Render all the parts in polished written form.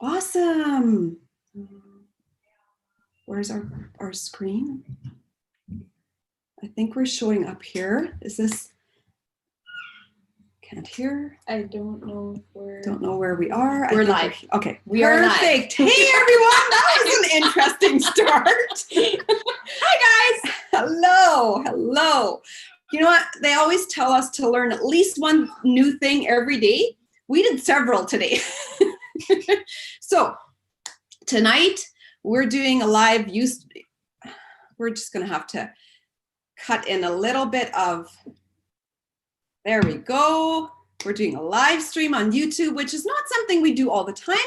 Awesome. Where's our screen? I think we're showing up here. Is this? Can't hear. I don't know if we're. Don't know where we are. We're live. Okay. We are live. Perfect. Hey everyone, that was an interesting start. Hi guys. Hello. Hello. You know what? They always tell us to learn at least one new thing every day. We did several today. So tonight we're doing a live use. We're just going to have to cut in a little bit of, there we go. We're doing a live stream on YouTube, which is not something we do all the time,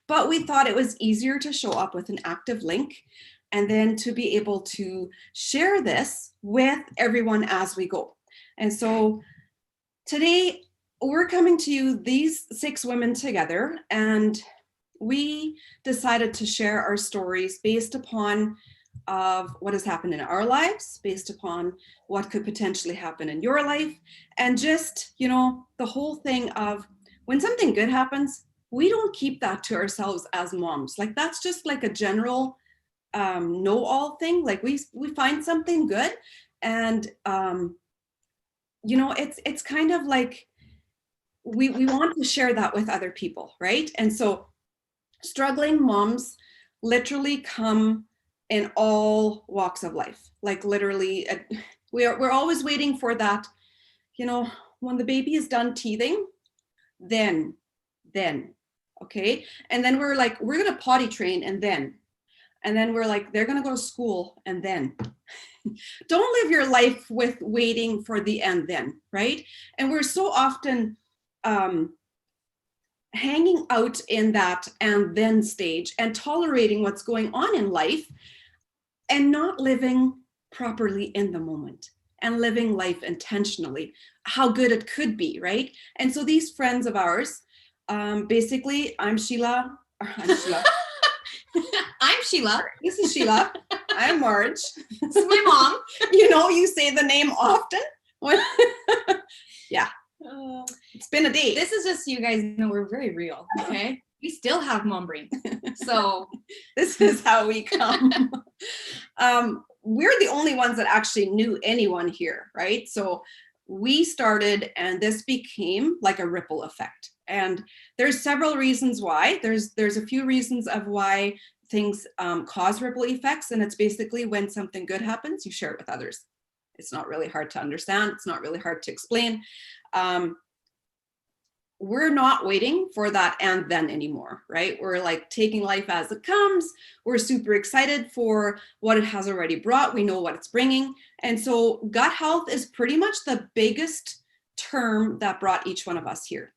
but we thought it was easier to show up with an active link and then to be able to share this with everyone as we go. And so today we're coming to you, these 6 women together, and we decided to share our stories based upon of what has happened in our lives, based upon what could potentially happen in your life, and just, you know, the whole thing of when something good happens, we don't keep that to ourselves as moms. Like that's just like a general know-all thing. Like we find something good, and you know, it's kind of like we want to share that with other people, right? And so struggling moms literally come in all walks of life. Like literally, we're always waiting for that, you know, when the baby is done teething, then, okay? And then we're like, we're gonna potty train, and then we're like, they're gonna go to school, and then. Don't live your life with waiting for the and then, right? And we're so often hanging out in that and then stage and tolerating what's going on in life and not living properly in the moment and living life intentionally, how good it could be, right? And so these friends of ours, basically, I'm Sheila. I'm Sheila. This is Sheila. I'm Marge. This is my mom. You know, you say the name often. Yeah. It's been a day. This is just so you guys know we're very real, okay? We still have mom brain. So this is how we come. We're the only ones that actually knew anyone here, right? So we started and this became like a ripple effect. And there's several reasons why. There's a few reasons of why things cause ripple effects. And it's basically when something good happens, you share it with others. It's not really hard to understand. It's not really hard to explain. We're not waiting for that and then anymore, right? We're like taking life as it comes. We're super excited for what it has already brought. We know what it's bringing. And so gut health is pretty much the biggest term that brought each one of us here.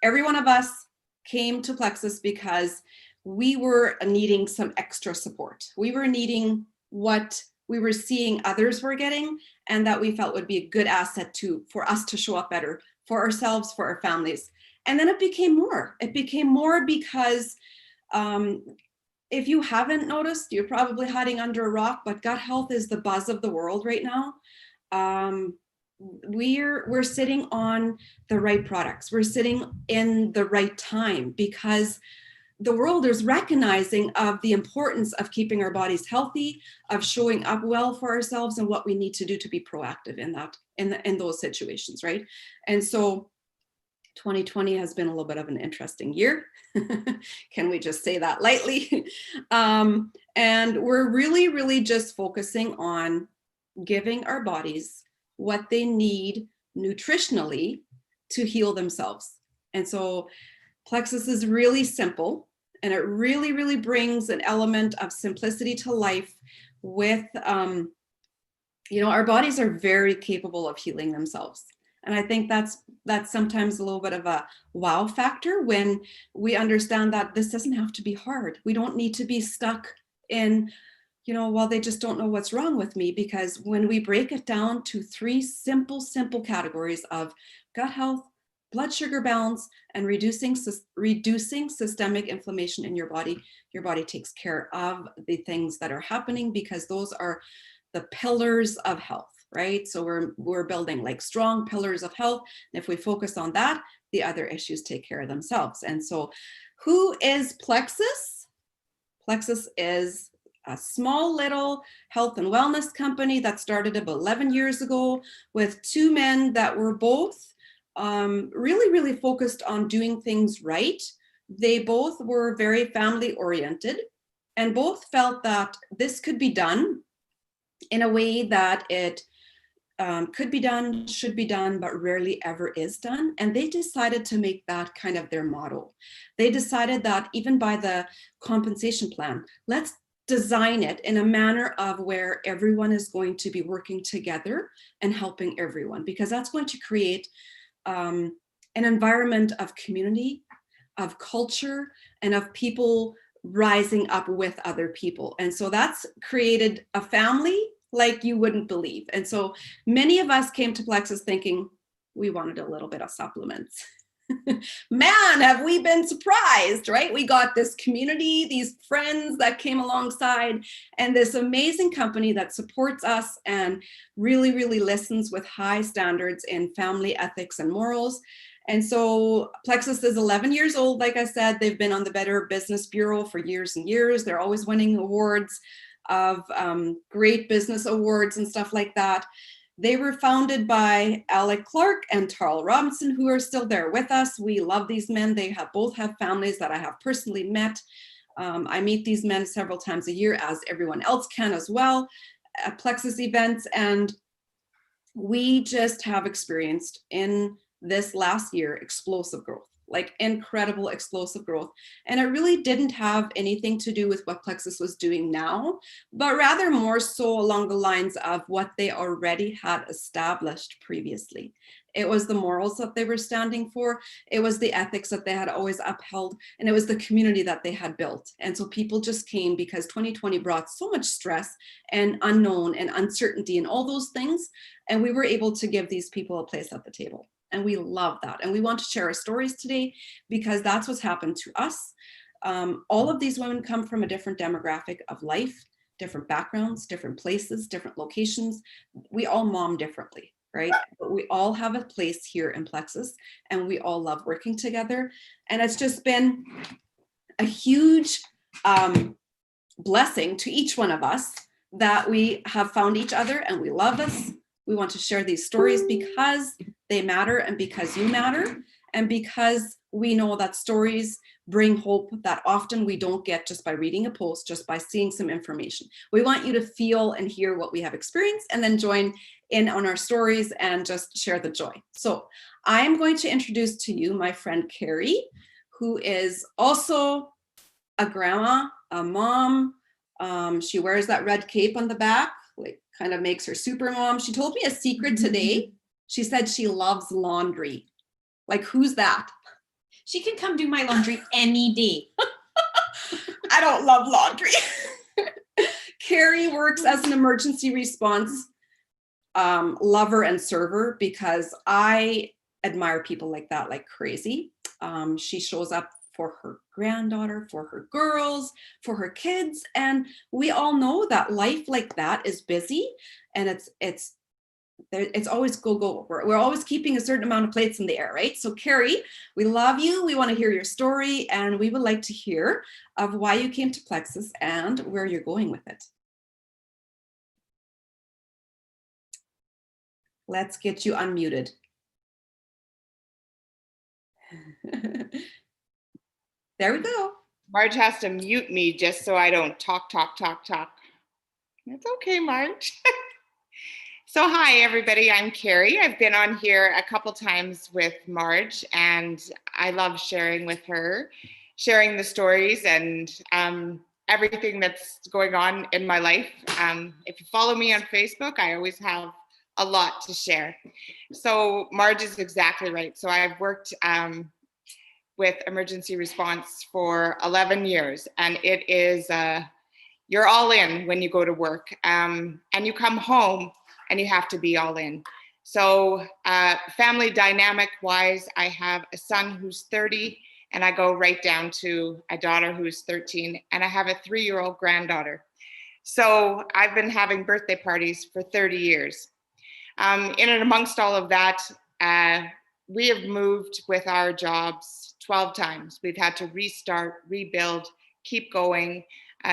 Every one of us came to Plexus because we were needing some extra support. We were needing what we were seeing others were getting, and that we felt would be a good asset for us to show up better for ourselves, for our families. And then it became more. It became more because if you haven't noticed, you're probably hiding under a rock, but gut health is the buzz of the world right now. We're sitting on the right products. We're sitting in the right time because the world is recognizing of the importance of keeping our bodies healthy, of showing up well for ourselves, and what we need to do to be proactive in that, in those situations, right? And so 2020 has been a little bit of an interesting year. Can we just say that lightly? And we're really just focusing on giving our bodies what they need nutritionally to heal themselves. And so Plexus is really simple, and it really brings an element of simplicity to life with, you know, our bodies are very capable of healing themselves. And I think that's sometimes a little bit of a wow factor when we understand that this doesn't have to be hard. We don't need to be stuck in, you know, well, they just don't know what's wrong with me, because when we break it down to 3 simple categories of gut health, blood sugar balance, and reducing systemic inflammation in your body takes care of the things that are happening, because those are the pillars of health, right? So we're building like strong pillars of health. And if we focus on that, the other issues take care of themselves. And so who is Plexus? Plexus is a small little health and wellness company that started about 11 years ago with two men that were both really, really focused on doing things right. They both were very family oriented and both felt that this could be done in a way that it could be done, should be done, but rarely ever is done. And they decided to make that kind of their motto. They decided that even by the compensation plan, let's design it in a manner of where everyone is going to be working together and helping everyone, because that's going to create an environment of community, of culture, and of people rising up with other people. And so that's created a family like you wouldn't believe. And so many of us came to Plexus thinking we wanted a little bit of supplements. Man, have we been surprised, right? We got this community, these friends that came alongside, and this amazing company that supports us and really, really listens with high standards in family ethics and morals. And so Plexus is 11 years old. Like I said, they've been on the Better Business Bureau for years and years. They're always winning awards of great business awards and stuff like that. They were founded by Alec Clark and Tarl Robinson, who are still there with us. We love these men. They both have families that I have personally met. I meet these men several times a year, as everyone else can as well, at Plexus events. And we just have experienced in this last year explosive growth, like incredible explosive growth. And it really didn't have anything to do with what Plexus was doing now, but rather more so along the lines of what they already had established previously. It was the morals that they were standing for. It was the ethics that they had always upheld. And it was the community that they had built. And so people just came because 2020 brought so much stress and unknown and uncertainty and all those things. And we were able to give these people a place at the table. And we love that. And we want to share our stories today because that's what's happened to us. All of these women come from a different demographic of life, different backgrounds, different places, different locations. We all mom differently, right? But we all have a place here in Plexus and we all love working together. And it's just been a huge blessing to each one of us that we have found each other and we love us. We want to share these stories because they matter and because you matter and because we know that stories bring hope that often we don't get just by reading a post, just by seeing some information. We want you to feel and hear what we have experienced and then join in on our stories and just share the joy. So I'm going to introduce to you my friend Carrie, who is also a grandma, a mom. She wears that red cape on the back, like kind of makes her super mom. She told me a secret today. She said she loves laundry. Like, who's that? She can come do my laundry any day. I don't love laundry. Carrie works as an emergency response lover and server because I admire people like that like crazy. She shows up for her granddaughter, for her girls, for her kids. And we all know that life like that is busy and it's always go. We're always keeping a certain amount of plates in the air, right? So Carrie, we love you. We want to hear your story and we would like to hear of why you came to Plexus and where you're going with it. Let's get you unmuted. There we go. Marge has to mute me just so I don't talk. It's okay, Marge. So hi, everybody. I'm Carrie. I've been on here a couple times with Marge, and I love sharing with her, sharing the stories and everything that's going on in my life. If you follow me on Facebook, I always have a lot to share. So Marge is exactly right. So I've worked with emergency response for 11 years, and it is, you're all in when you go to work, and you come home and you have to be all in. So family dynamic wise, I have a son who's 30 and I go right down to a daughter who's 13 and I have a 3-year-old granddaughter. So I've been having birthday parties for 30 years. In and amongst all of that, we have moved with our jobs 12 times. We've had to restart, rebuild, keep going,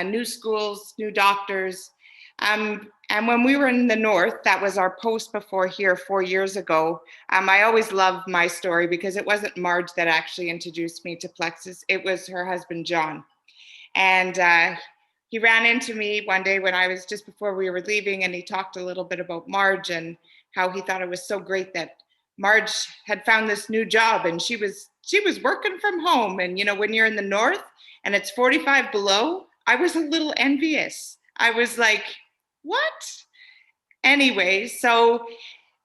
new schools, new doctors. And when we were in the north, that was our post before here 4 years ago. I always loved my story because it wasn't Marge that actually introduced me to Plexus. It was her husband, John. And he ran into me one day when I was just before we were leaving, and he talked a little bit about Marge and how he thought it was so great that Marge had found this new job and she was working from home. And you know, when you're in the north and it's 45 below, I was a little envious. I was like, what? Anyway, so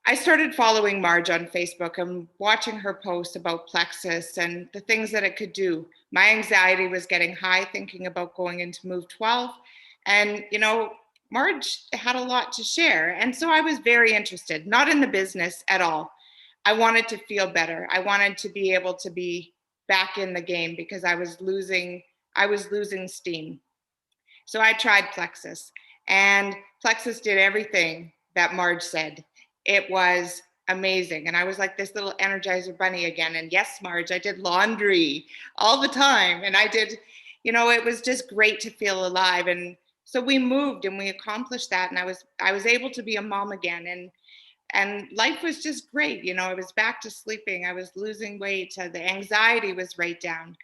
I started following Marge on Facebook and watching her posts about Plexus and the things that it could do. My anxiety was getting high thinking about going into Move 12. And, you know, Marge had a lot to share. And so I was very interested, not in the business at all. I wanted to feel better. I wanted to be able to be back in the game because I was losing steam. So I tried Plexus, and Plexus did everything that Marge said. It was amazing. And I was like this little Energizer bunny again. And yes, Marge, I did laundry all the time. And I did, you know, it was just great to feel alive. And so we moved and we accomplished that. And I was able to be a mom again. And life was just great. You know, I was back to sleeping. I was losing weight. The anxiety was right down.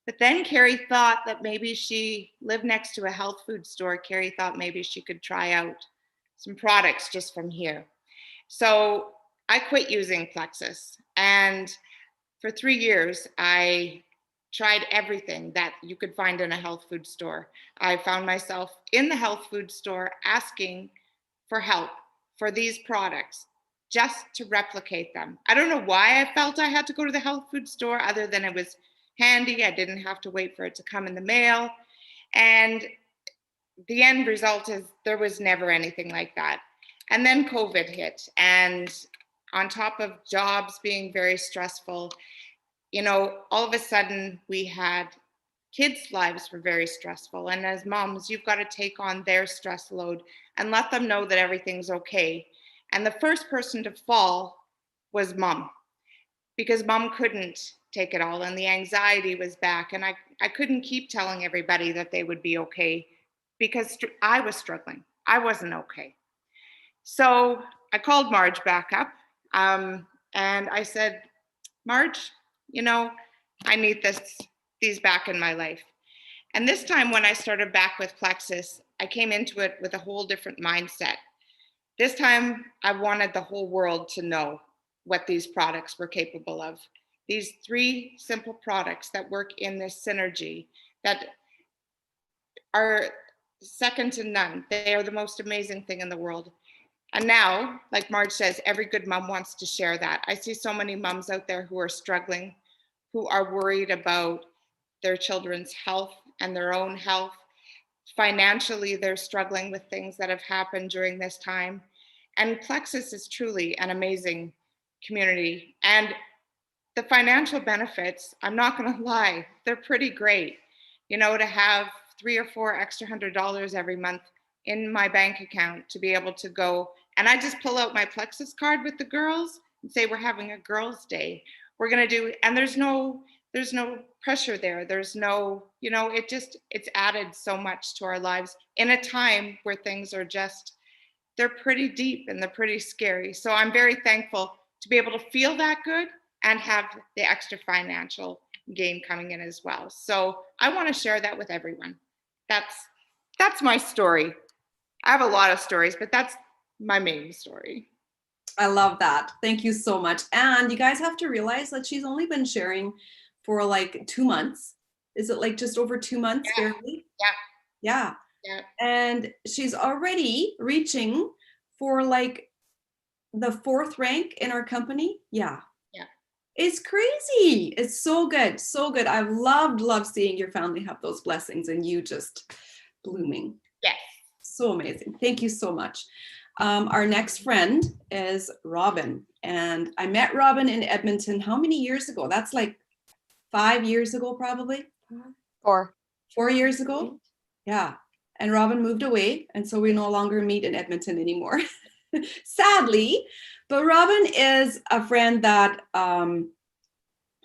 But then Carrie thought that maybe she lived next to a health food store. Carrie thought maybe she could try out some products just from here. So I quit using Plexus. And for 3 years, I tried everything that you could find in a health food store. I found myself in the health food store asking for help for these products just to replicate them. I don't know why I felt I had to go to the health food store other than it was handy. I didn't have to wait for it to come in the mail. And the end result is there was never anything like that. And then COVID hit. And on top of jobs being very stressful, you know, all of a sudden we had kids' lives were very stressful. And as moms, you've got to take on their stress load and let them know that everything's okay. And the first person to fall was mom, because mom couldn't take it all and the anxiety was back. And I couldn't keep telling everybody that they would be okay because I was struggling. I wasn't okay. So I called Marge back up and I said, Marge, you know, I need these back in my life. And this time when I started back with Plexus, I came into it with a whole different mindset. This time I wanted the whole world to know what these products were capable of. These 3 simple products that work in this synergy that are second to none. They are the most amazing thing in the world. And now, like Marge says, every good mom wants to share that. I see so many moms out there who are struggling, who are worried about their children's health and their own health. Financially, they're struggling with things that have happened during this time. And Plexus is truly an amazing community. And the financial benefits, I'm not going to lie, they're pretty great. You know, to have $3 or $4 extra $100 every month in my bank account to be able to go, and I just pull out my Plexus card with the girls and say, we're having a girls' day. We're going to do, and there's no pressure there. There's no, you know, it's added so much to our lives in a time where things are just, they're pretty deep and they're pretty scary. So I'm very thankful to be able to feel that good and have the extra financial gain coming in as well. So I want to share that with everyone. That's my story. I have a lot of stories, but that's my main story. I love that. Thank you so much. And you guys have to realize that she's only been sharing for like 2 months. Is it like just over 2 months? Yeah. Barely? Yeah. Yeah. And she's already reaching for like the 4th rank in our company. Yeah. It's crazy. It's so good. So good. I've loved seeing your family have those blessings and you just blooming. Yes. So amazing. Thank you so much. Our next friend is Robin. And I met Robin in Edmonton how many years ago? That's like 5 years ago, probably. 4 years ago. Yeah. And Robin moved away. And so we no longer meet in Edmonton anymore. sadly. But Robin is a friend that,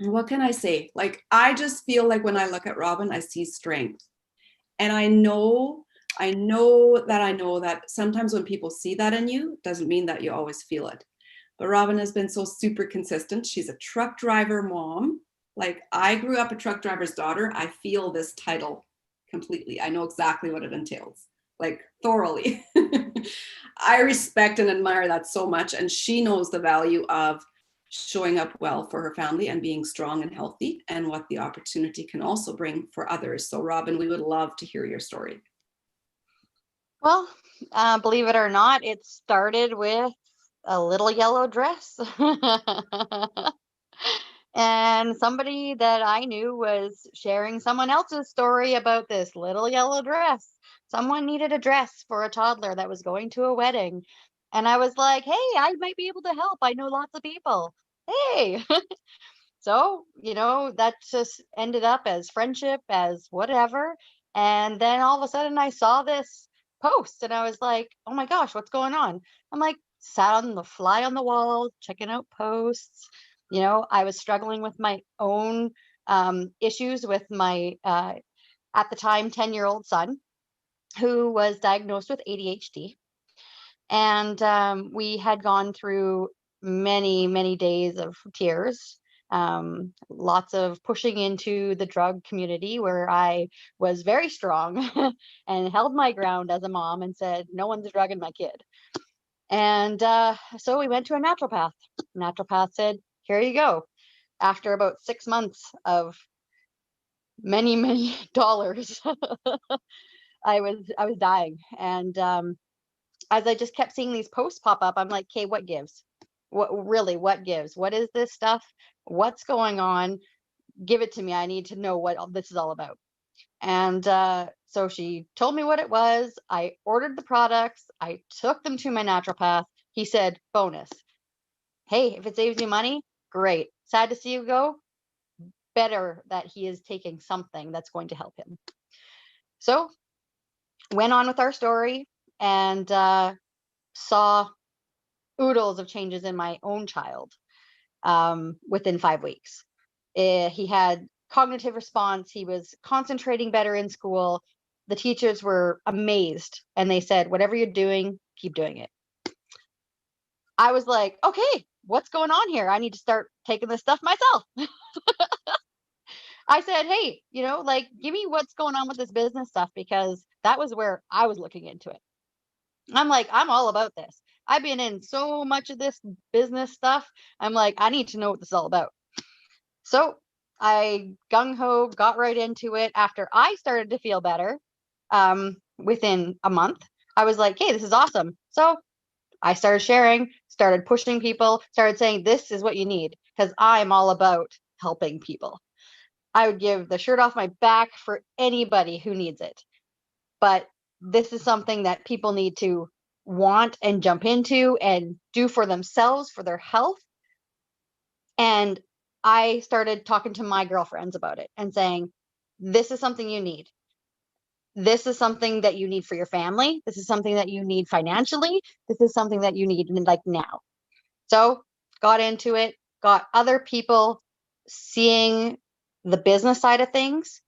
what can I say? Like, I just feel like when I look at Robin, I see strength. And I know that sometimes when people see that in you, doesn't mean that you always feel it. But Robin has been so super consistent. She's a truck driver mom. Like, I grew up a truck driver's daughter. I feel this title completely. I know exactly what it entails, like thoroughly. I respect and admire that so much. And she knows the value of showing up well for her family and being strong and healthy, and what the opportunity can also bring for others. So Robin, we would love to hear your story. Well, believe it or not, it started with a little yellow dress. And somebody that I knew was sharing someone else's story about this little yellow dress. Someone needed a dress for a toddler that was going to a wedding. And I was like, hey, I might be able to help. I know lots of people. Hey. So, that just ended up as friendship, as whatever. And then all of a sudden I saw this post and I was like, oh my gosh, what's going on? I'm like, sat on the fly on the wall, checking out posts. I was struggling with my own issues with my, at the time, 10-year-old son who was diagnosed with ADHD. And we had gone through many, many days of tears, lots of pushing into the drug community where I was very strong and held my ground as a mom and said, no one's drugging my kid. And so we went to a naturopath. Naturopath said, here you go. After about 6 months of many, many dollars, I was dying. And as I just kept seeing these posts pop up, I'm like, okay, what gives? What gives? What is this stuff? What's going on? Give it to me. I need to know what this is all about. And so she told me what it was. I ordered the products. I took them to my naturopath. He said, bonus. Hey, if it saves you money, great. Sad to see you go. Better that he is taking something that's going to help him. So went on with our story and saw oodles of changes in my own child within 5 weeks. He had cognitive response. He was concentrating better in school. The teachers were amazed and they said, whatever you're doing, keep doing it. I was like, okay, what's going on here? I need to start taking this stuff myself. I said, hey, give me what's going on with this business stuff, because that was where I was looking into it. I'm like, I'm all about this. I've been in so much of this business stuff. I'm like, I need to know what this is all about. So I gung-ho got right into it. After I started to feel better, within a month, I was like, hey, this is awesome. So I started sharing, started pushing people, started saying, this is what you need, because I'm all about helping people. I would give the shirt off my back for anybody who needs it. But this is something that people need to want and jump into and do for themselves, for their health. And I started talking to my girlfriends about it and saying, this is something you need. This is something that you need for your family. This is something that you need financially. This is something that you need like now. So got into it, got other people seeing the business side of things.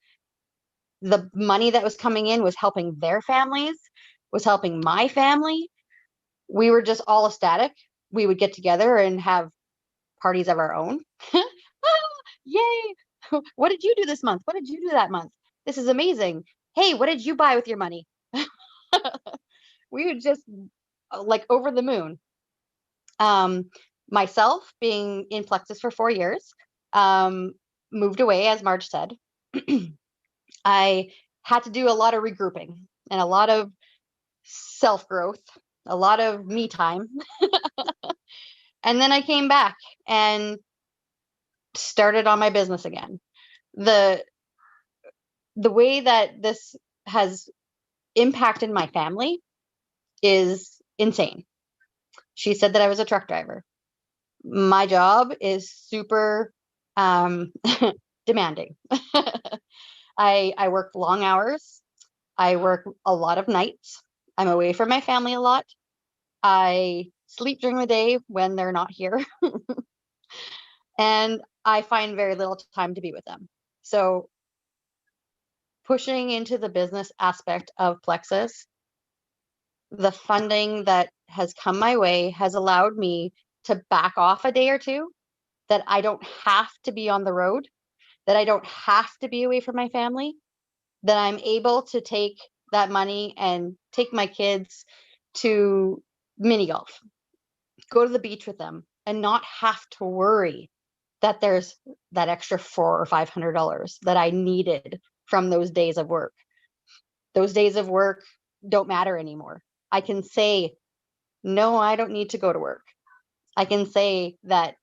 The money that was coming in was helping their families, was helping my family. We were just all ecstatic. We would get together and have parties of our own. Yay! What did you do this month? What did you do that month? This is amazing. Hey, what did you buy with your money? We would just like over the moon. Myself being in Plexus for 4 years, moved away, as Marge said. I had to do a lot of regrouping and a lot of self-growth, a lot of me time. And then I came back and started on my business again. The way that this has impacted my family is insane. She said that I was a truck driver. My job is super demanding. I work long hours. I work a lot of nights. I'm away from my family a lot. I sleep during the day when they're not here. And I find very little time to be with them. So pushing into the business aspect of Plexus, the funding that has come my way has allowed me to back off a day or two, that I don't have to be on the road, that I don't have to be away from my family, that I'm able to take that money and take my kids to mini golf, go to the beach with them, and not have to worry that there's that extra $400 or $500 that I needed from those days of work. Those days of work don't matter anymore. I can say, no, I don't need to go to work. I can say that,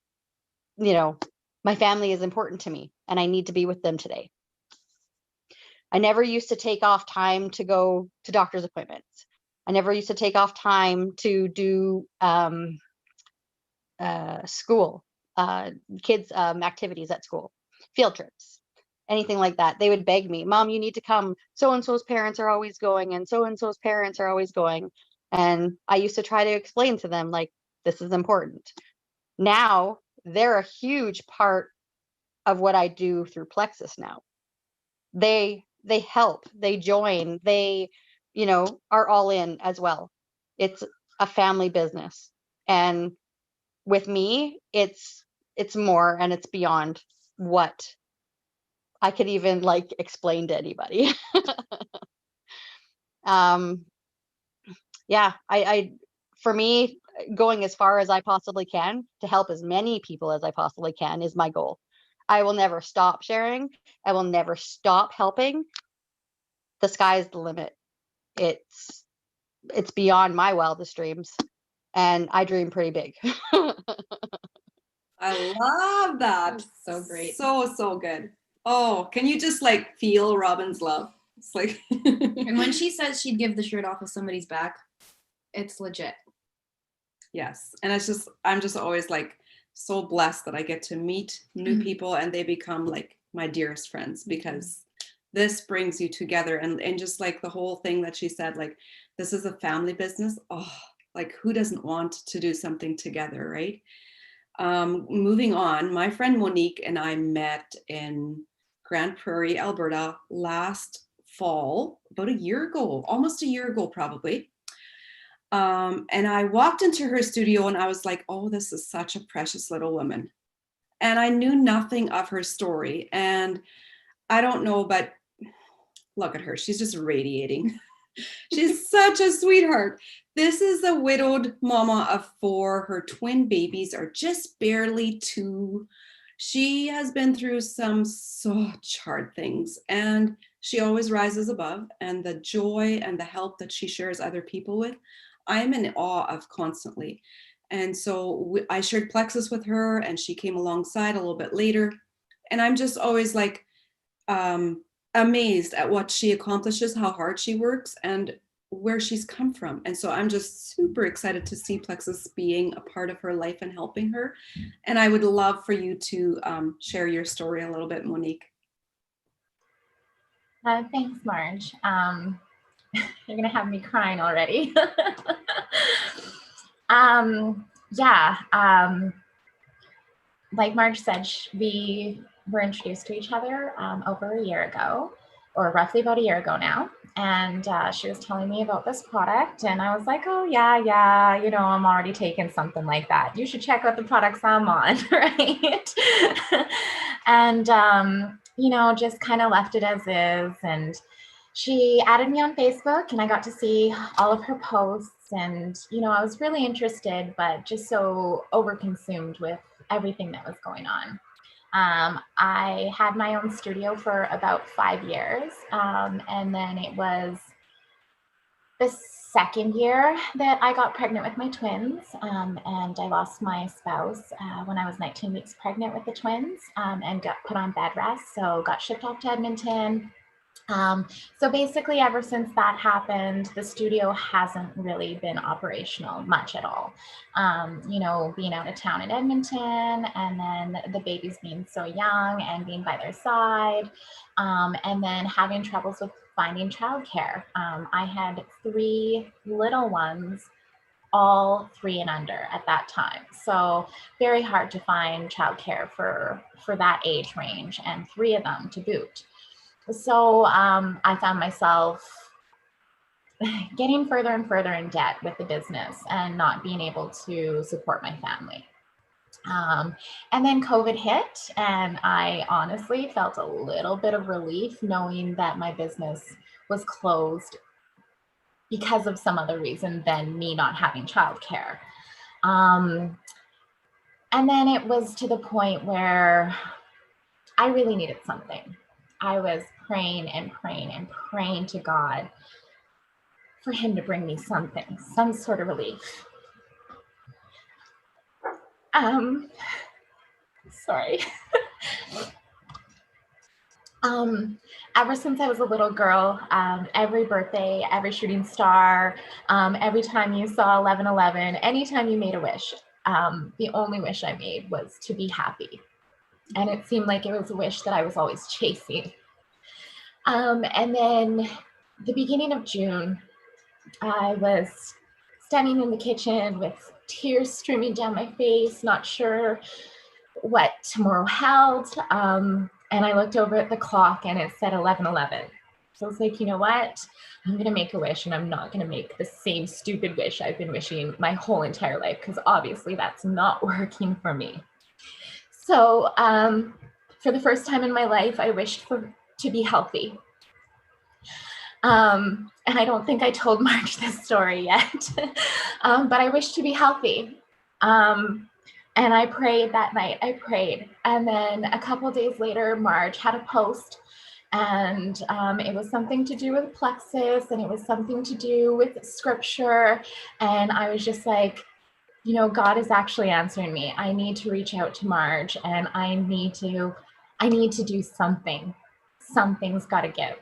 you know, my family is important to me and I need to be with them today. I never used to take off time to go to doctor's appointments. I never used to take off time to do school, kids' activities at school, field trips, anything like that. They would beg me, Mom, you need to come. So-and-so's parents are always going, and so-and-so's parents are always going. And I used to try to explain to them, like, this is important. Now, they're a huge part of what I do through Plexus now. They help, they join, they, you know, are all in as well. It's a family business. And with me, it's more, and it's beyond what I could even like explain to anybody. Yeah, I for me, going as far as I possibly can to help as many people as I possibly can is my goal. I will never stop sharing. I will never stop helping. The sky's the limit. It's beyond my wildest dreams, and I dream pretty big. I love that. So great. So good. Oh, can you just like feel Robin's love? It's like And when she says she'd give the shirt off of somebody's back, it's legit. yes. And I'm just always like so blessed that I get to meet new people and they become like my dearest friends, because this brings you together. And just like the whole thing that she said, like, this is a family business. Oh, like who doesn't want to do something together, right? Moving on, my friend Monique and I met in Grand Prairie, Alberta last fall, about a year ago, almost a year ago, probably. And I walked into her studio and I was like, oh, this is such a precious little woman. And I knew nothing of her story. And I don't know, but look at her. She's just radiating. She's such a sweetheart. This is a widowed mama of 4. Her twin babies are just barely 2. She has been through some such hard things, and she always rises above. And the joy and the help that she shares other people with, I am in awe of constantly. And so I shared Plexus with her, and she came alongside a little bit later. And I'm just always like, amazed at what she accomplishes, how hard she works, and where she's come from. And so I'm just super excited to see Plexus being a part of her life and helping her. And I would love for you to share your story a little bit, Monique. Thanks, Marge. You're gonna have me crying already. Like Marge said, we were introduced to each other over a year ago, or roughly about a year ago now. And she was telling me about this product, and I was like, oh yeah, you know, I'm already taking something like that. You should check out the products I'm on, right? And you know, just kind of left it as is. And she added me on Facebook, and I got to see all of her posts. And, you know, I was really interested, but just so overconsumed with everything that was going on. I had my own studio for about 5 years. And then it was the second year that I got pregnant with my twins. And I lost my spouse when I was 19 weeks pregnant with the twins, and got put on bed rest. So got shipped off to Edmonton. So basically, ever since that happened, the studio hasn't really been operational much at all. You know, being out of town in Edmonton, and then the babies being so young and being by their side, and then having troubles with finding childcare. I had 3 little ones all 3 and under at that time. So very hard to find childcare for that age range, and 3 of them to boot. So I found myself getting further and further in debt with the business and not being able to support my family. And then COVID hit, and I honestly felt a little bit of relief knowing that my business was closed because of some other reason than me not having childcare. And then it was to the point where I really needed something. I was praying and praying and praying to God for him to bring me something, some sort of relief. Sorry. Ever since I was a little girl, every birthday, every shooting star, every time you saw 11/11, anytime you made a wish, the only wish I made was to be happy. And it seemed like it was a wish that I was always chasing. And then the beginning of June, I was standing in the kitchen with tears streaming down my face, not sure what tomorrow held. And I looked over at the clock and it said 11/11. So I was like, you know what? I'm going to make a wish, and I'm not going to make the same stupid wish I've been wishing my whole entire life, because obviously that's not working for me. So for the first time in my life, I wished to be healthy. And I don't think I told Marge this story yet, but I wished to be healthy. And I prayed that night. I prayed. And then a couple days later, Marge had a post, and it was something to do with plexus, and it was something to do with scripture. And I was just like, you know, God is actually answering me. I need to reach out to Marge, and I need to do something. Something's got to give.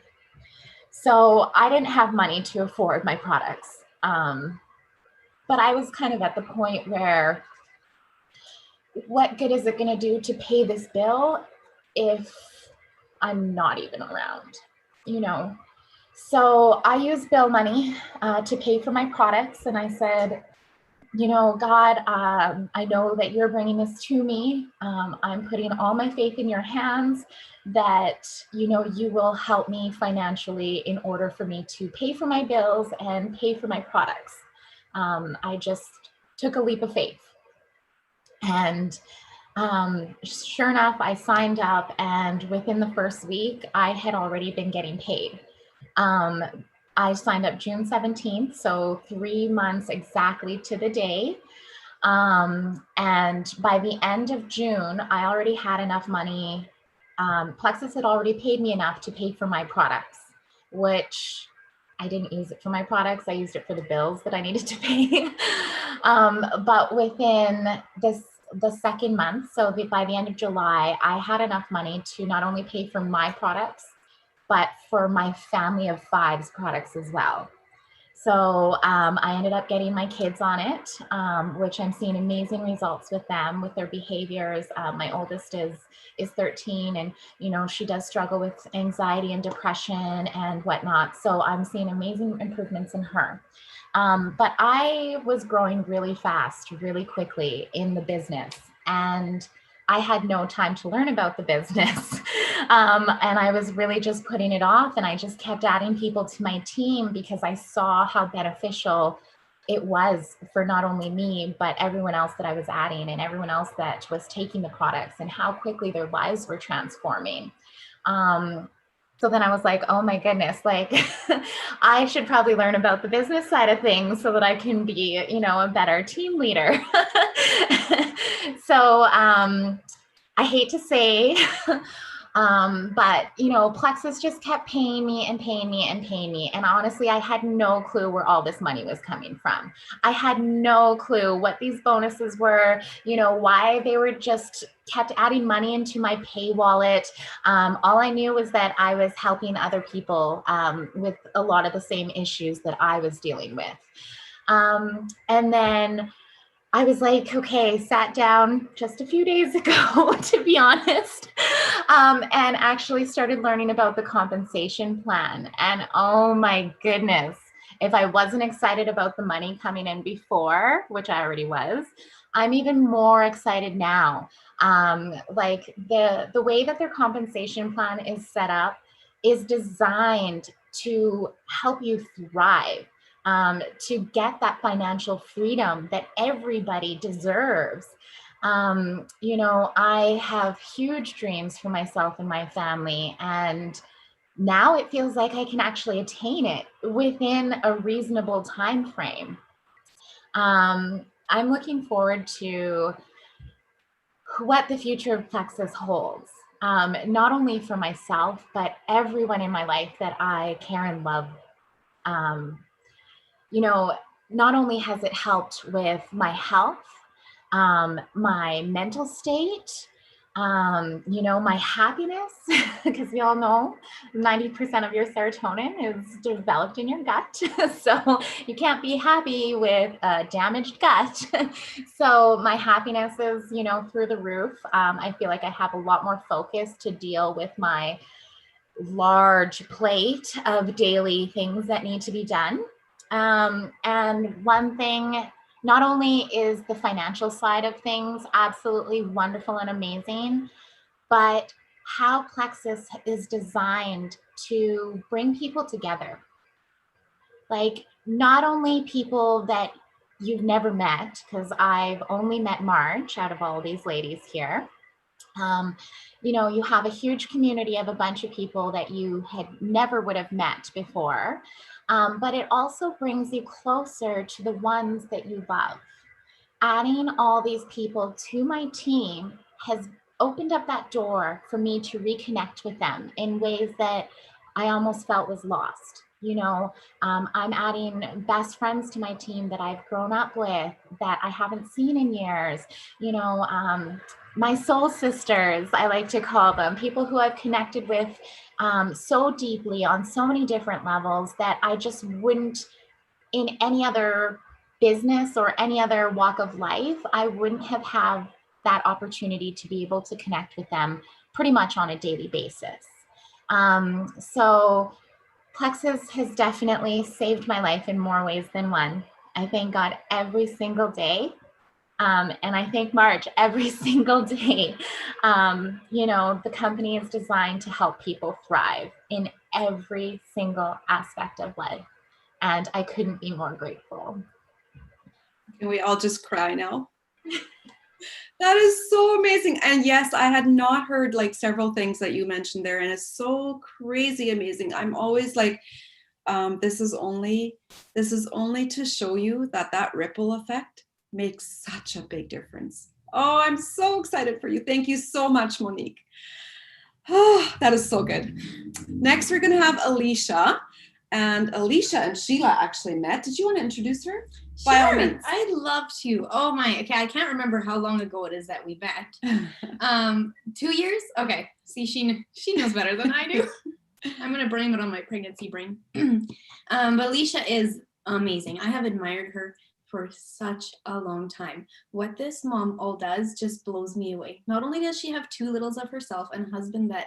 So I didn't have money to afford my products. But I was kind of at the point where, what good is it going to do to pay this bill if I'm not even around, you know? So I used bill money to pay for my products. And I said, you know, God, I know that you're bringing this to me. I'm putting all my faith in your hands, that, you know, you will help me financially in order for me to pay for my bills and pay for my products. I just took a leap of faith. And sure enough, I signed up, and within the first week, I had already been getting paid. I signed up June 17th, so 3 months exactly to the day. And by the end of June, I already had enough money. Plexus had already paid me enough to pay for my products, which I didn't use it for my products. I used it for the bills that I needed to pay. But within the second month, so by the end of July, I had enough money to not only pay for my products, but for my family of 5's products as well. So I ended up getting my kids on it, which I'm seeing amazing results with them, with their behaviors. My oldest is 13, and, you know, she does struggle with anxiety and depression and whatnot. So I'm seeing amazing improvements in her. But I was growing really fast, really quickly in the business, and I had no time to learn about the business. And I was really just putting it off, and I just kept adding people to my team because I saw how beneficial it was for not only me, but everyone else that I was adding and everyone else that was taking the products, and how quickly their lives were transforming. So then I was like, oh my goodness, like I should probably learn about the business side of things so that I can be, you know, a better team leader. So I hate to say, but, you know, Plexus just kept paying me and paying me and paying me. And honestly, I had no clue where all this money was coming from. I had no clue what these bonuses were, you know, why they were just kept adding money into my pay wallet. All I knew was that I was helping other people with a lot of the same issues that I was dealing with. And then I was like, okay, sat down just a few days ago, to be honest, and actually started learning about the compensation plan. And oh my goodness, if I wasn't excited about the money coming in before, which I already was, I'm even more excited now. Like the way that their compensation plan is set up is designed to help you thrive, to get that financial freedom that everybody deserves. You know, I have huge dreams for myself and my family, and now it feels like I can actually attain it within a reasonable time frame. I'm looking forward to what the future of Plexus holds, not only for myself, but everyone in my life that I care and love. Um, you know, not only has it helped with my health, my mental state, you know, my happiness, because we all know 90% of your serotonin is developed in your gut. So you can't be happy with a damaged gut. So my happiness is, you know, through the roof. I feel like I have a lot more focus to deal with my large plate of daily things that need to be done. And one thing, not only is the financial side of things absolutely wonderful and amazing, but how Plexus is designed to bring people together. Like, not only people that you've never met, because I've only met Marge out of all these ladies here. You know, you have a huge community of a bunch of people that you had never would have met before, but it also brings you closer to the ones that you love. Adding all these people to my team has opened up that door for me to reconnect with them in ways that I almost felt was lost. You know, I'm adding best friends to my team that I've grown up with that I haven't seen in years. You know, my soul sisters, I like to call them, people who I've connected with so deeply on so many different levels that I just wouldn't, in any other business or any other walk of life, I wouldn't have had that opportunity to be able to connect with them pretty much on a daily basis. So Plexus has definitely saved my life in more ways than one. I thank God every single day. And I thank Marge every single day. You know, the company is designed to help people thrive in every single aspect of life. And I couldn't be more grateful. Can we all just cry now? That is so amazing. And yes, I had not heard like several things that you mentioned there, and it's so crazy amazing. I'm always like, this is only to show you that that ripple effect makes such a big difference. Oh, I'm so excited for you. Thank you so much, Monique. Oh, that is so good. Next, we're going to have Alicia. And Alicia and Sheila actually met. Did you want to introduce her? Sure, By all means. I'd love to. Oh my, okay, I can't remember how long ago it is that we met. 2 years? Okay, see, she knows better than I do. I'm gonna blame it on my pregnancy brain. But Alicia is amazing. I have admired her for such a long time. What this mom all does just blows me away. Not only does she have 2 littles of herself and a husband that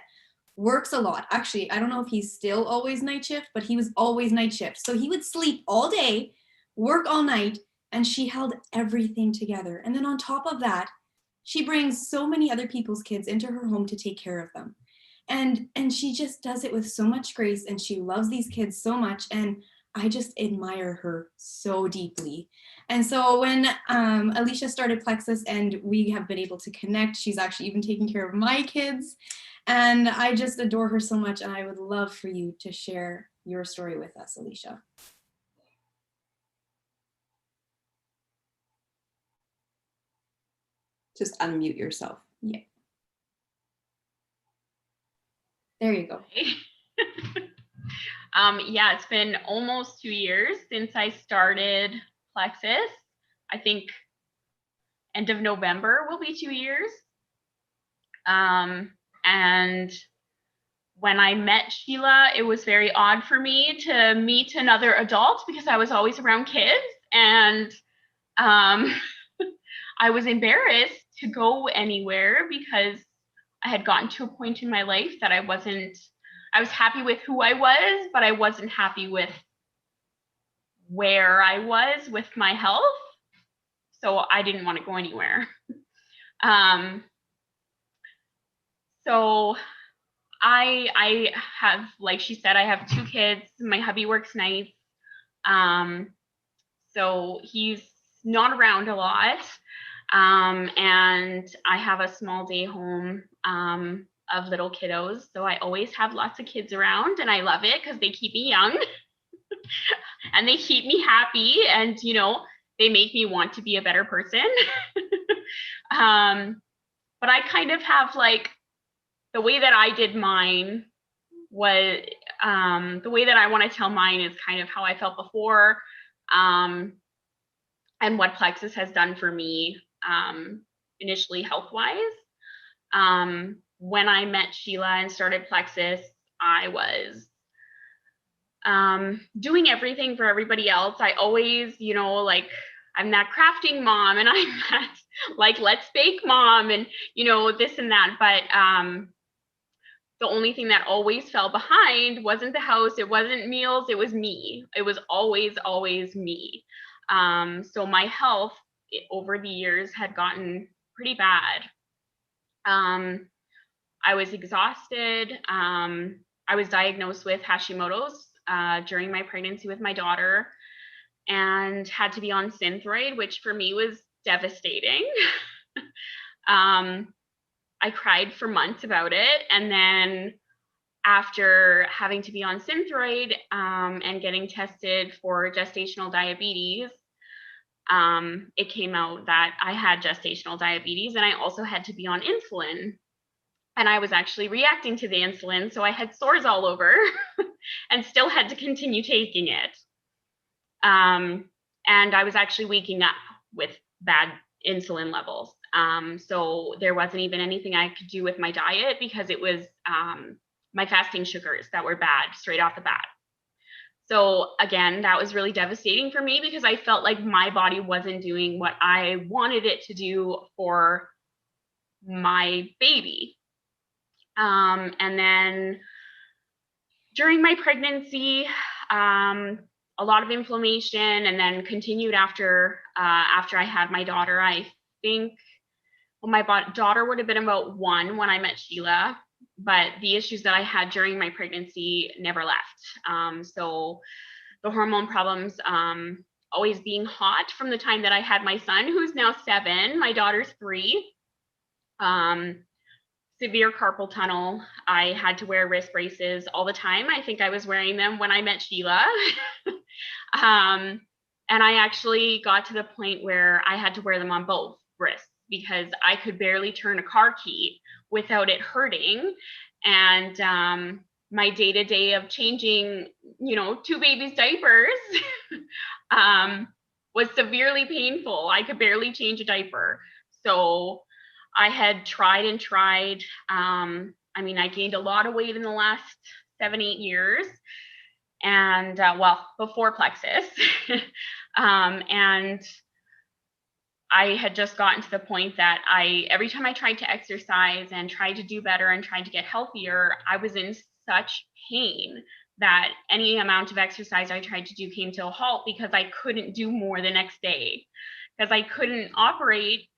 works a lot. Actually, I don't know if he's still always night shift, but he was always night shift. So he would sleep all day, work all night, and she held everything together. And then on top of that, she brings so many other people's kids into her home to take care of them. And she just does it with so much grace, and she loves these kids so much, and I just admire her so deeply. And so when Alicia started Plexus and we have been able to connect, she's actually even taking care of my kids. And I just adore her so much, and I would love for you to share your story with us, Alicia. Just unmute yourself. Yeah. There you go. Yeah, it's been almost 2 years since I started Plexus. I think end of November will be 2 years. And when I met Sheila, it was very odd for me to meet another adult because I was always around kids, and I was embarrassed to go anywhere because I had gotten to a point in my life that I was happy with who I was, but I wasn't happy with where I was with my health. So I didn't want to go anywhere. So I have, like she said, I have 2 kids. My hubby works nights. So he's not around a lot. And I have a small day home of little kiddos. So I always have lots of kids around, and I love it because they keep me young and they keep me happy, and, you know, they make me want to be a better person. But I kind of have, like, the way that I did mine was, the way that I want to tell mine is kind of how I felt before, and what Plexus has done for me, initially health-wise. When I met Sheila and started Plexus, I was doing everything for everybody else. I always, you know, like, I'm that crafting mom, and I'm that, like, let's bake mom, and, you know, this and that. But the only thing that always fell behind wasn't the house, it wasn't meals, it was me. It was always, always me. So my health over the years had gotten pretty bad. I was exhausted. I was diagnosed with Hashimoto's during my pregnancy with my daughter, and had to be on Synthroid, which for me was devastating. I cried for months about it. And then after having to be on Synthroid and getting tested for gestational diabetes, it came out that I had gestational diabetes, and I also had to be on insulin. And I was actually reacting to the insulin, so I had sores all over and still had to continue taking it. And I was actually waking up with bad insulin levels. So there wasn't even anything I could do with my diet, because it was my fasting sugars that were bad straight off the bat. So again, that was really devastating for me, because I felt like my body wasn't doing what I wanted it to do for my baby. And then during my pregnancy, a lot of inflammation, and then continued after I had my daughter. I think, well, my daughter would have been about 1 when I met Sheila, but the issues that I had during my pregnancy never left. So the hormone problems, always being hot from the time that I had my son, who's now 7, my daughter's 3. Severe carpal tunnel. I had to wear wrist braces all the time. I think I was wearing them when I met Sheila. And I actually got to the point where I had to wear them on both wrists, because I could barely turn a car key without it hurting. And my day-to-day of changing, you know, 2 babies' diapers was severely painful. I could barely change a diaper. So I had tried and tried. I mean, I gained a lot of weight in the last 7-8 years, and well, before Plexus. And I had just gotten to the point that every time I tried to exercise and tried to do better and tried to get healthier, I was in such pain that any amount of exercise I tried to do came to a halt, because I couldn't do more the next day, because I couldn't operate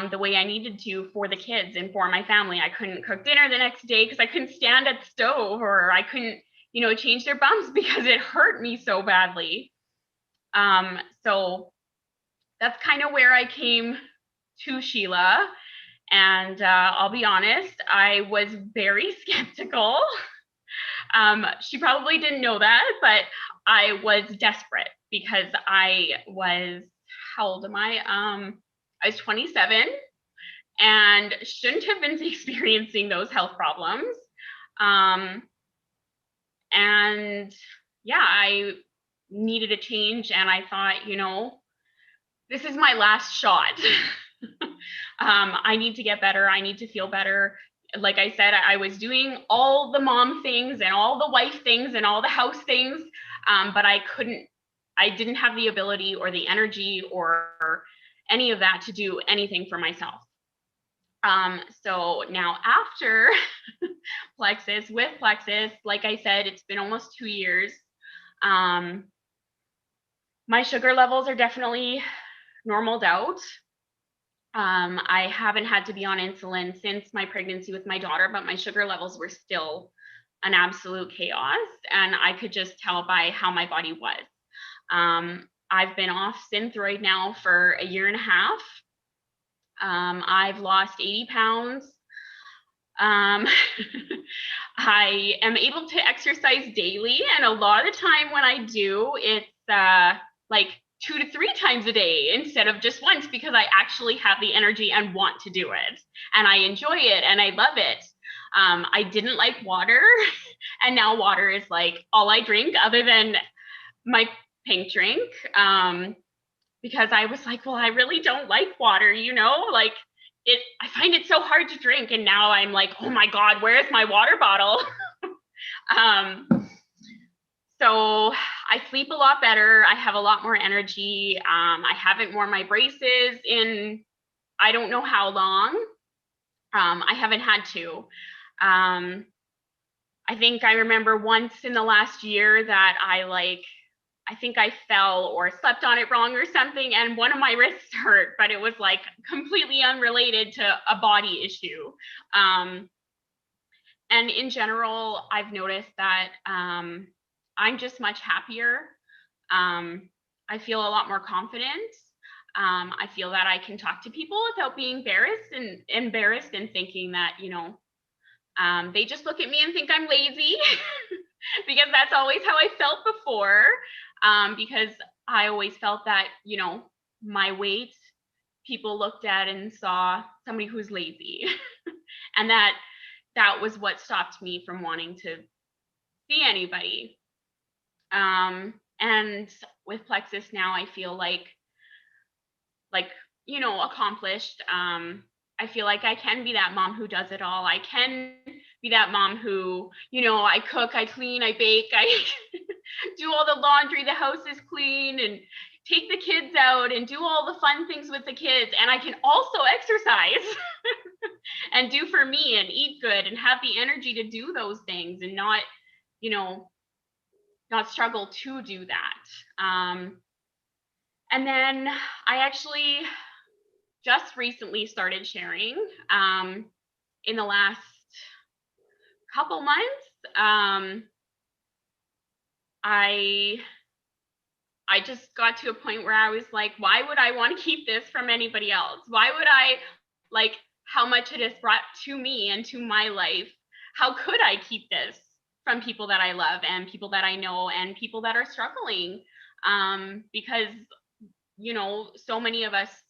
the way I needed to for the kids and for my family. I couldn't cook dinner the next day because I couldn't stand at the stove, or I couldn't, you know, change their bumps because it hurt me so badly. So that's kind of where I came to Sheila. And I'll be honest, I was very skeptical. She probably didn't know that, but I was desperate, because I was, how old am I? I was 27 and shouldn't have been experiencing those health problems. And yeah, I needed a change, and I thought, you know, this is my last shot. I need to get better. I need to feel better. Like I said, I was doing all the mom things and all the wife things and all the house things, but I didn't have the ability or the energy or any of that to do anything for myself. So now after Plexus, with Plexus, like I said, it's been almost 2 years. my sugar levels are definitely normaled out. I haven't had to be on insulin since my pregnancy with my daughter, but my sugar levels were still an absolute chaos. And I could just tell by how my body was. I've been off Synthroid now for a year and a half. I've lost 80 pounds. I am able to exercise daily, and a lot of the time when I do, it's like 2 to 3 times a day instead of just once, because I actually have the energy and want to do it, and I enjoy it and I love it. I didn't like water, and now water is like all I drink other than my pink drink, because I was like, well, I really don't like water, you know, like I find it so hard to drink. And now I'm like, oh my God, where's my water bottle? So I sleep a lot better. I have a lot more energy. I haven't worn my braces in, I don't know how long. I haven't had to. I think I remember once in the last year that I think I fell or slept on it wrong or something, and one of my wrists hurt, but it was like completely unrelated to a body issue. And in general, I've noticed that I'm just much happier. I feel a lot more confident. I feel that I can talk to people without being embarrassed and thinking that, you know, they just look at me and think I'm lazy, because that's always how I felt before. Because I always felt that, you know, my weight, people looked at and saw somebody who's lazy. And that was what stopped me from wanting to see anybody. And with Plexus now, I feel like, you know, accomplished. I feel like I can be that mom who does it all. I can be that mom who, you know, I cook, I clean, I bake, I do all the laundry, the house is clean, and take the kids out and do all the fun things with the kids. And I can also exercise and do for me and eat good and have the energy to do those things and not, you know, not struggle to do that. And then I actually just recently started sharing in the last couple months. I just got to a point where I was like, why would I want to keep this from anybody else? Why would I, like, how much it has brought to me and to my life? How could I keep this from people that I love and people that I know and people that are struggling? Because, you know, so many of us,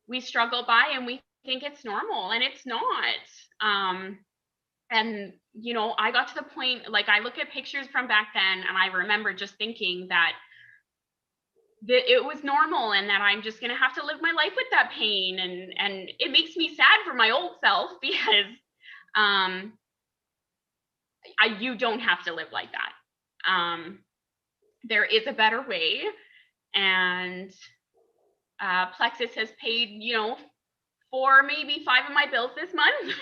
we struggle by and we think it's normal, and it's not. And, you know, I got to the point, like, I look at pictures from back then and I remember just thinking that it was normal and that I'm just going to have to live my life with that pain. And it makes me sad for my old self, because you don't have to live like that. There is a better way. And Plexus has paid, you know, 4, maybe 5 of my bills this month,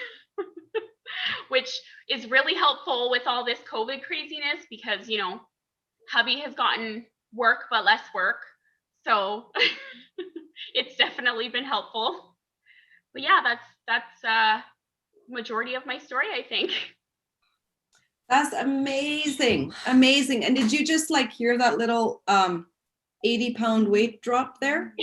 which is really helpful with all this COVID craziness, because, you know, hubby has gotten work but less work, so it's definitely been helpful. But yeah, that's majority of my story, I think. That's amazing. And did you just like hear that little 80-pound weight drop there?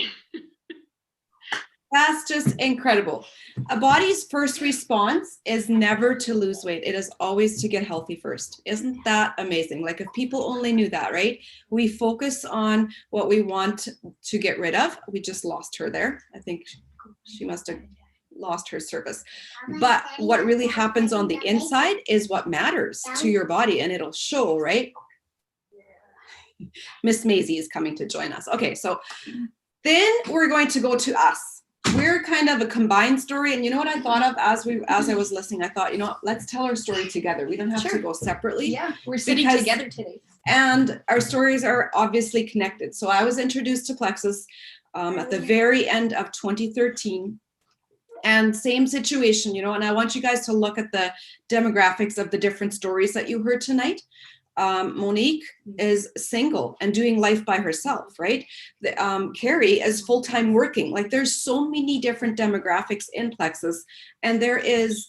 That's just incredible. A body's first response is never to lose weight. It is always to get healthy first. Isn't that amazing? Like, if people only knew that, right? We focus on what we want to get rid of. We just lost her there. I think she must have lost her service. But what really happens on the inside is what matters to your body, and it'll show, right? Miss Maisie is coming to join us. Okay, so then we're going to go to us. We're kind of a combined story, and you know what I thought of as I was listening? I thought, you know what, let's tell our story together. We don't have to go separately. Yeah, we're sitting together today. And our stories are obviously connected. So I was introduced to Plexus at the very end of 2013. And same situation, you know, and I want you guys to look at the demographics of the different stories that you heard tonight. Monique is single and doing life by herself, right? Carrie is full-time working. Like there's so many different demographics in Plexus, and there is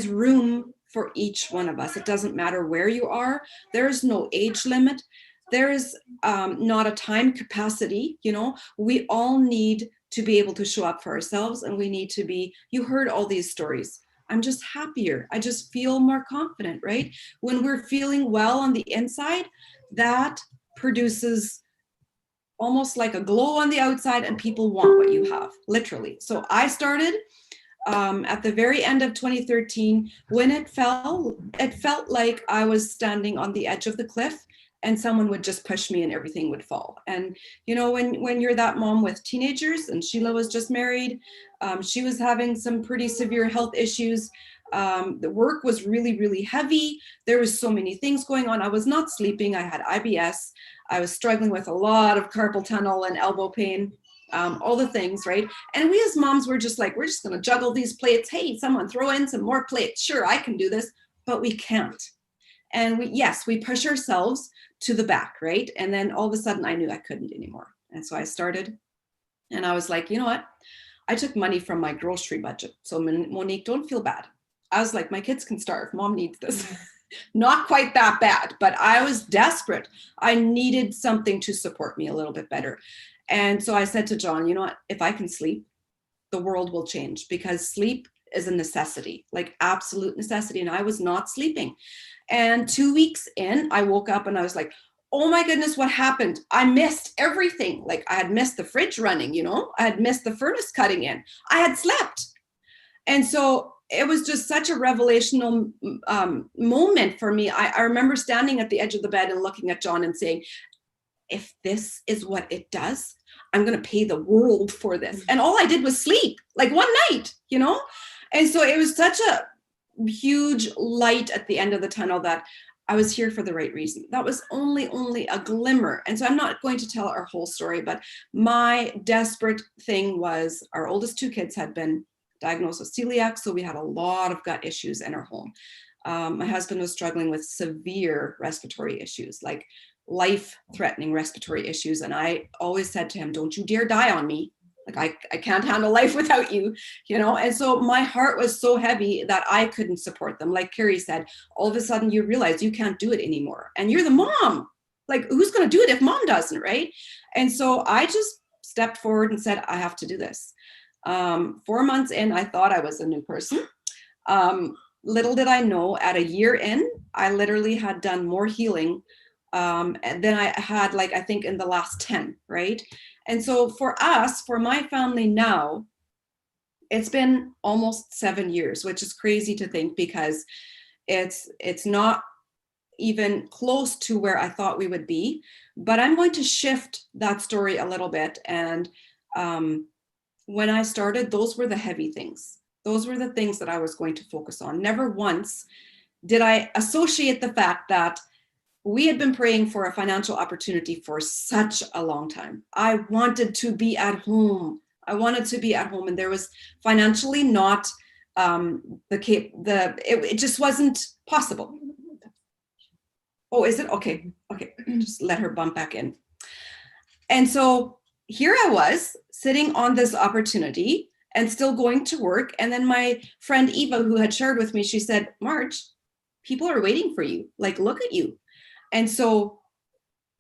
room for each one of us. It doesn't matter where you are. There is no age limit. There is not a time capacity. You know, we all need to be able to show up for ourselves, and we need to be, you heard all these stories. I'm just happier. I just feel more confident, right? When we're feeling well on the inside, that produces almost like a glow on the outside, and people want what you have, literally. So I started at the very end of 2013. When it felt like I was standing on the edge of the cliff and someone would just push me and everything would fall. And you know, when you're that mom with teenagers, and Sheila was just married, she was having some pretty severe health issues. The work was really, really heavy. There was so many things going on. I was not sleeping. I had IBS. I was struggling with a lot of carpal tunnel and elbow pain. All the things, right? And we as moms were just like, we're just going to juggle these plates. Hey, someone throw in some more plates. Sure, I can do this, but we can't. And we push ourselves to the back, right? And then all of a sudden I knew I couldn't anymore. And so I started, and I was like, you know what? I took money from my grocery budget. So Monique, don't feel bad. I was like, my kids can starve. Mom needs this. Not quite that bad, but I was desperate. I needed something to support me a little bit better. And so I said to John, you know what, if I can sleep, the world will change, because sleep is a necessity, like absolute necessity. And I was not sleeping. And 2 weeks in, I woke up and I was like, oh my goodness, what happened? I missed everything. Like I had missed the fridge running, you know, I had missed the furnace cutting in. I had slept. And so it was just such a revelational moment for me. I remember standing at the edge of the bed and looking at John and saying, if this is what it does, I'm going to pay the world for this. And all I did was sleep, like one night, you know? And so it was such a huge light at the end of the tunnel that I was here for the right reason. That was only a glimmer. And so I'm not going to tell our whole story, but my desperate thing was our oldest two kids had been diagnosed with celiac. So we had a lot of gut issues in our home. My husband was struggling with severe respiratory issues, like life-threatening respiratory issues. And I always said to him, don't you dare die on me. Like I can't handle life without you, you know? And so my heart was so heavy that I couldn't support them. Like Carrie said, all of a sudden you realize you can't do it anymore. And you're the mom. Like who's going to do it if mom doesn't, right? And so I just stepped forward and said, I have to do this. 4 months in, I thought I was a new person. Little did I know, at a year in, I literally had done more healing than I had, like, I think in the last 10, right? And so for us, for my family now, it's been almost 7 years, which is crazy to think, because it's not even close to where I thought we would be. But I'm going to shift that story a little bit. And when I started, those were the heavy things. Those were the things that I was going to focus on. Never once did I associate the fact that we had been praying for a financial opportunity for such a long time. I wanted to be at home. And there was financially not it just wasn't possible. Oh, is it? Okay. Just let her bump back in. And so here I was sitting on this opportunity and still going to work. And then my friend Eva, who had shared with me, she said, Marge, people are waiting for you. Like, look at you. And so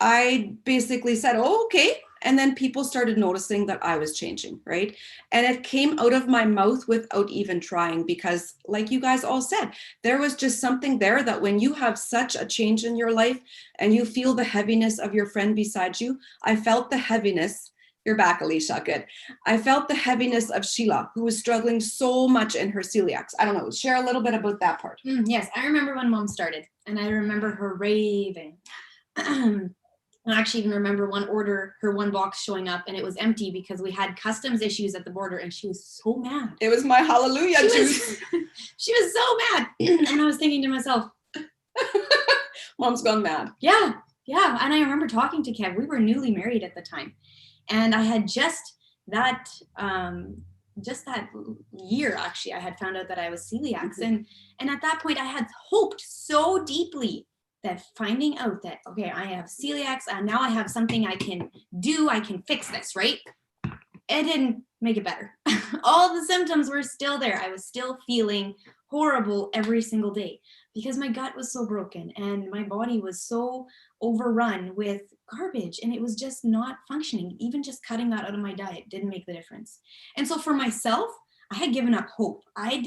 I basically said, oh, okay. And then people started noticing that I was changing, right? And it came out of my mouth without even trying, because like you guys all said, there was just something there that when you have such a change in your life and you feel the heaviness of your friend beside you, I felt the heaviness. You're back, Alicia, good. I felt the heaviness of Sheila, who was struggling so much in her celiacs. I don't know, share a little bit about that part. Yes, I remember when mom started, and I remember her raving. I actually even remember one order, her one box showing up, and it was empty because we had customs issues at the border, and she was so mad. It was my hallelujah juice. She was so mad. And I was thinking to myself, Mom's gone mad. Yeah. And I remember talking to Kev. We were newly married at the time. And I had just that year, actually, I had found out that I was celiac. And at that point, I had hoped so deeply that finding out that, okay, I have celiacs and now I have something I can do, I can fix this, right? It didn't make it better. All the symptoms were still there. I was still feeling horrible every single day because my gut was so broken and my body was so overrun with garbage and it was just not functioning. Even just cutting that out of my diet didn't make the difference. And so for myself, I had given up hope. I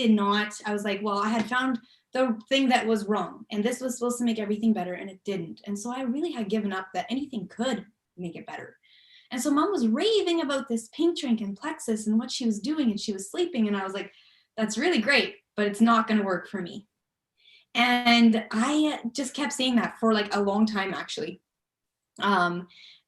was like, well, I had found the thing that was wrong and this was supposed to make everything better and it didn't. And so I really had given up that anything could make it better. And so mom was raving about this pink drink and Plexus and what she was doing and she was sleeping. And I was like, that's really great, but it's not going to work for me. And I just kept saying that for like a long time, actually.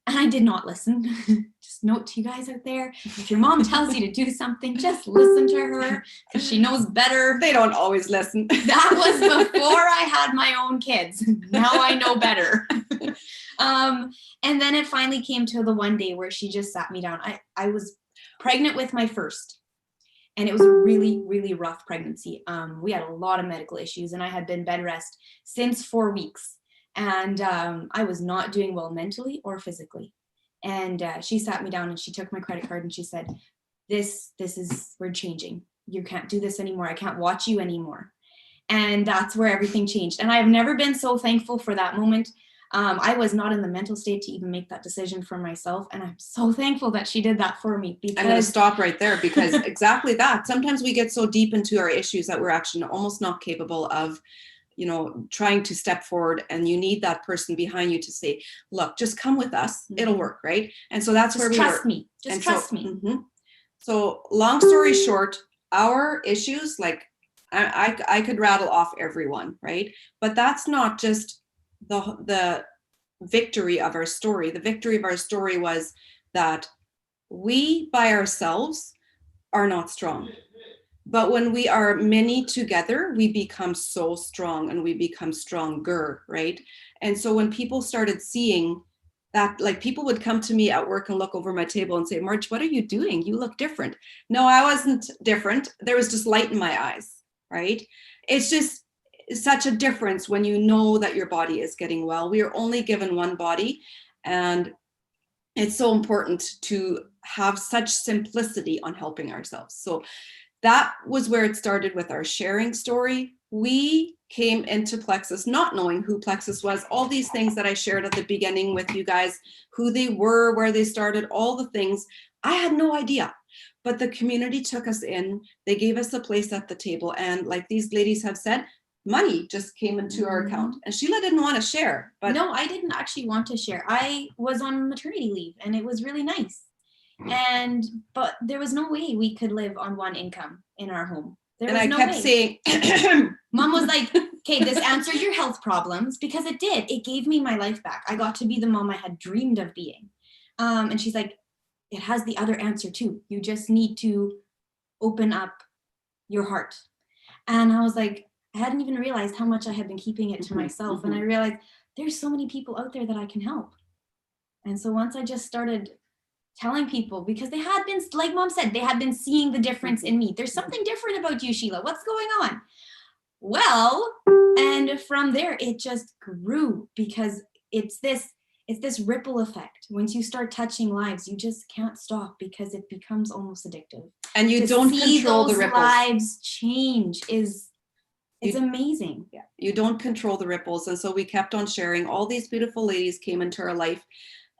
And I did not listen. Just note to you guys out there, if your mom tells you to do something, just listen to her because she knows better. They don't always listen. That was before I had my own kids. Now I know better. And then it finally came to the one day where she just sat me down. I was pregnant with my first, and it was a really, really rough pregnancy. We had a lot of medical issues, and I had been bed rest since 4 weeks. And I was not doing well mentally or physically. And she sat me down and she took my credit card and she said, we're changing. You can't do this anymore. I can't watch you anymore. And that's where everything changed. And I've never been so thankful for that moment. I was not in the mental state to even make that decision for myself. And I'm so thankful that she did that for me. Because I'm going to stop right there because exactly that. Sometimes we get so deep into our issues that we're actually almost not capable of, trying to step forward, and you need that person behind you to say, look, just come with us. It'll work. Right. And so that's where we trust were. me. Just trust me. Mm-hmm. So long story short, our issues, like I could rattle off everyone. Right. But that's not just the victory of our story. The victory of our story was that we by ourselves are not strong. But when we are many together, we become so strong and we become stronger, right? And so when people started seeing that, like people would come to me at work and look over my table and say, March, what are you doing? You look different. No, I wasn't different. There was just light in my eyes, right? It's just such a difference when you know that your body is getting well. We are only given one body, and it's so important to have such simplicity on helping ourselves. So that was where it started with our sharing story. We came into Plexus not knowing who Plexus was, all these things that I shared at the beginning with you guys, who they were, where they started, all the things. I had no idea, but the community took us in. They gave us a place at the table. And like these ladies have said, money just came into our account. And Sheila didn't want to share. But no, I didn't actually want to share. I was on maternity leave and it was really nice. But there was no way we could live on one income in our home. I kept saying, Mom was like, okay, this answered your health problems, because it did. It gave me my life back. I got to be the mom I had dreamed of being. And she's like, it has the other answer too. You just need to open up your heart. And I was like, I hadn't even realized how much I had been keeping it to myself. And I realized there's so many people out there that I can help. And so once I just started telling people, because they had been, like Mom said, they had been seeing the difference in me. There's something different about you, Sheila. What's going on? Well, and from there, it just grew, because it's this ripple effect. Once you start touching lives, you just can't stop, because it becomes almost addictive. And you don't control the ripples. Lives change it's amazing. Yeah, you don't control the ripples. And so we kept on sharing. All these beautiful ladies came into our life.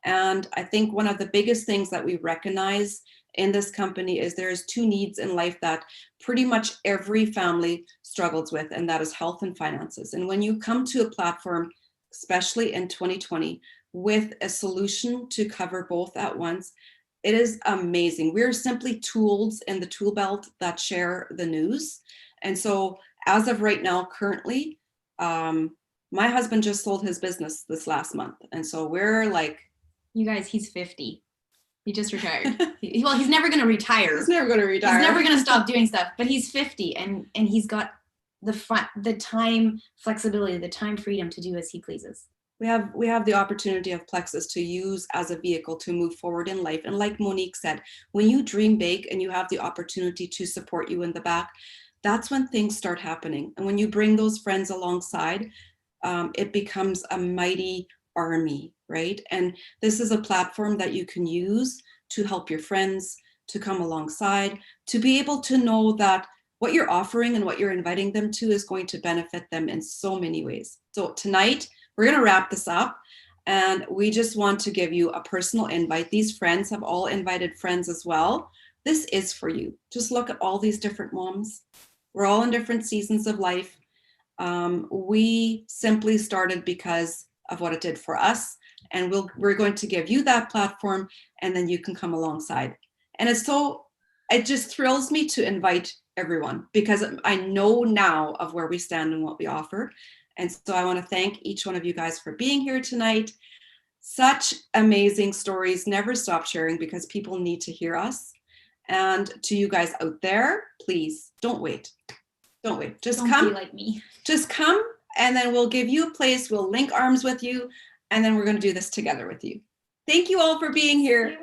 And I think one of the biggest things that we recognize in this company is there's two needs in life that pretty much every family struggles with, and that is health and finances. And when you come to a platform, especially in 2020, with a solution to cover both at once, it is amazing. We're simply tools in the tool belt that share the news. And so as of right now, currently, my husband just sold his business this last month. And so we're like, you guys, he's 50. He just retired. He's never going to retire. He's never going to retire. He's never going to stop doing stuff, but he's 50 and he's got the time flexibility, the time freedom to do as he pleases. We have the opportunity of Plexus to use as a vehicle to move forward in life. And like Monique said, when you dream big and you have the opportunity to support you in the back, that's when things start happening. And when you bring those friends alongside, it becomes a mighty army, right? And this is a platform that you can use to help your friends, to come alongside, to be able to know that what you're offering and what you're inviting them to is going to benefit them in so many ways. So tonight, we're going to wrap this up, and we just want to give you a personal invite. These friends have all invited friends as well. This is for you. Just look at all these different moms. We're all in different seasons of life. We simply started because of what it did for us, and we're going to give you that platform, and then you can come alongside. And it just thrills me to invite everyone, because I know now of where we stand and what we offer. And so I want to thank each one of you guys for being here tonight. Such amazing stories. Never stop sharing, because people need to hear us. And to you guys out there, please don't wait. Don't wait. Just Don't come. be like me. Just come, and then we'll give you a place. We'll link arms with you, and then we're going to do this together with you. Thank you all for being here.